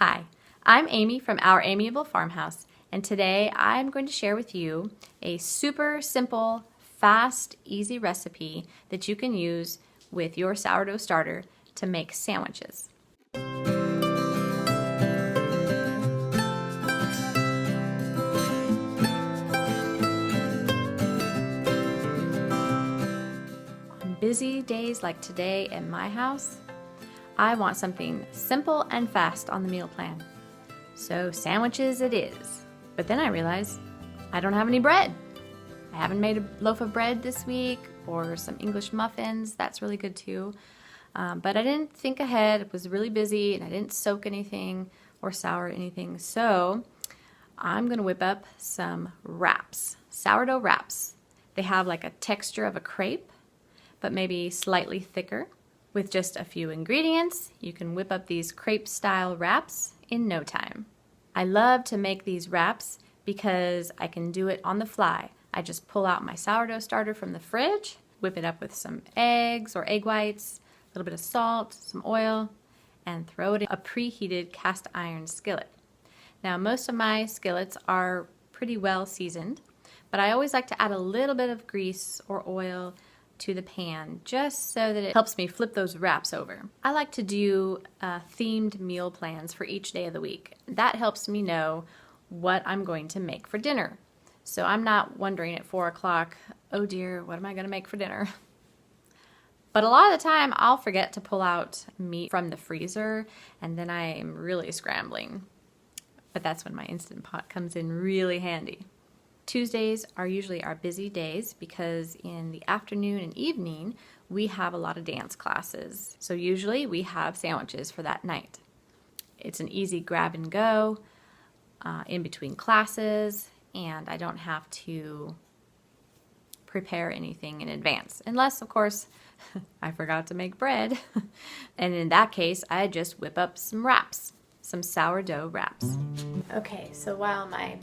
Hi, I'm Amy from Our Amiable Farmhouse, and today I'm going to share with you a super simple, fast, easy recipe that you can use with your sourdough starter to make sandwiches. On busy days like today in my house, I want something simple and fast on the meal plan. So sandwiches it is. But then I realized I don't have any bread. I haven't made a loaf of bread this week or some English muffins. That's really good too. But I didn't think ahead. I was really busy and I didn't soak anything or sour anything. So I'm going to whip up some wraps, sourdough wraps. They have like a texture of a crepe, but maybe slightly thicker. With just a few ingredients, you can whip up these crepe-style wraps in no time. I love to make these wraps because I can do it on the fly. I just pull out my sourdough starter from the fridge, whip it up with some eggs or egg whites, a little bit of salt, some oil, and throw it in a preheated cast iron skillet. Now, most of my skillets are pretty well seasoned, but I always like to add a little bit of grease or oil to the pan just so that it helps me flip those wraps over. I like to do themed meal plans for each day of the week. That helps me know what I'm going to make for dinner. So I'm not wondering at 4 o'clock, oh dear, what am I going to make for dinner? But a lot of the time I'll forget to pull out meat from the freezer and then I am really scrambling. But that's when my Instant Pot comes in really handy. Tuesdays are usually our busy days because in the afternoon and evening we have a lot of dance classes. So usually we have sandwiches for that night. It's an easy grab and go in between classes, and I don't have to prepare anything in advance. Unless, of course, I forgot to make bread. And in that case, I just whip up some wraps, some sourdough wraps. Okay, so while my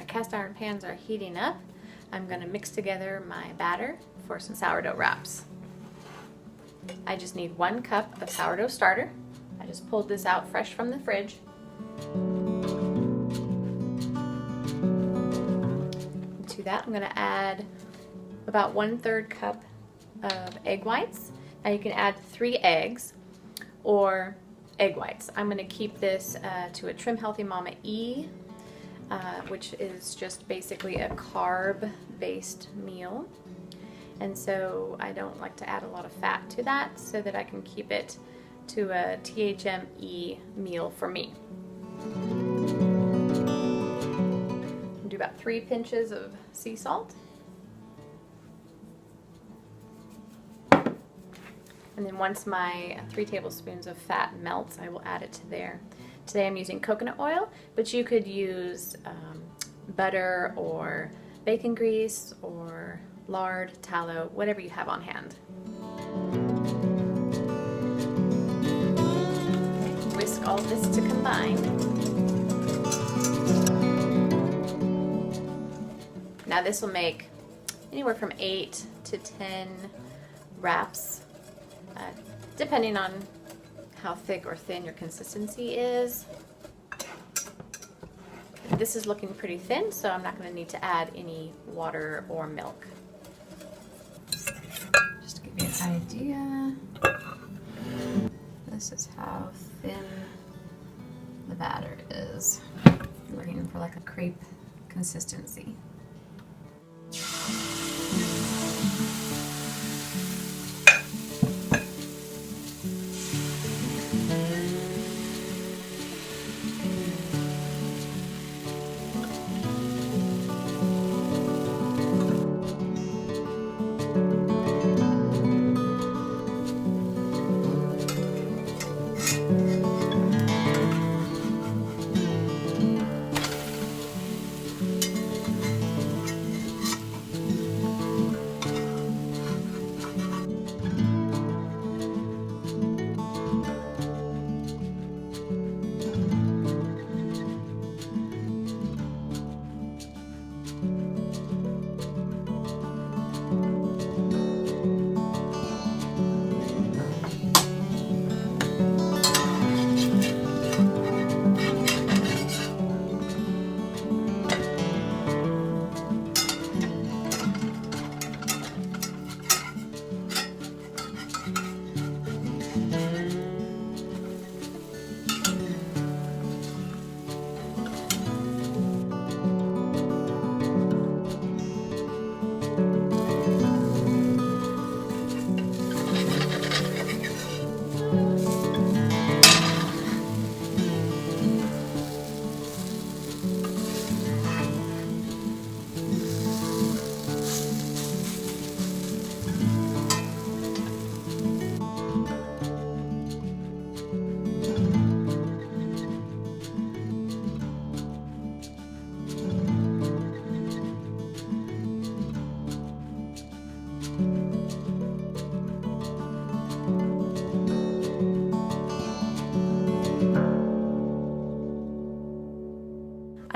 cast iron pans are heating up, I'm going to mix together my batter for some sourdough wraps. I just need 1 cup of sourdough starter. I just pulled this out fresh from the fridge. To that, I'm going to add about 1/3 cup of egg whites. Now you can add 3 eggs or egg whites. I'm going to keep this to a Trim Healthy Mama E, which is just basically a carb-based meal. And so I don't like to add a lot of fat to that so that I can keep it to a THME meal for me. Do about 3 pinches of sea salt. And then once my 3 tablespoons of fat melts, I will add it to there. Today I'm using coconut oil, but you could use butter or bacon grease or lard, tallow, whatever you have on hand. Whisk all this to combine. Now this will make anywhere from 8 to 10 wraps. Depending on how thick or thin your consistency is. This is looking pretty thin, so I'm not going to need to add any water or milk. Just to give you an idea, this is how thin the batter is. I'm looking for like a crepe consistency.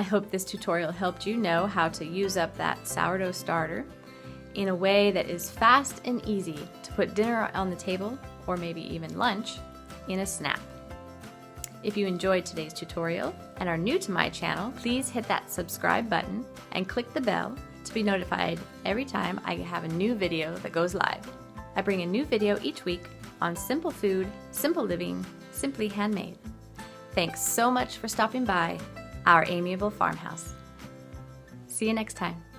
I hope this tutorial helped you know how to use up that sourdough starter in a way that is fast and easy to put dinner on the table, or maybe even lunch, in a snap. If you enjoyed today's tutorial and are new to my channel, please hit that subscribe button and click the bell to be notified every time I have a new video that goes live. I bring a new video each week on simple food, simple living, simply handmade. Thanks so much for stopping by our amiable farmhouse. See you next time.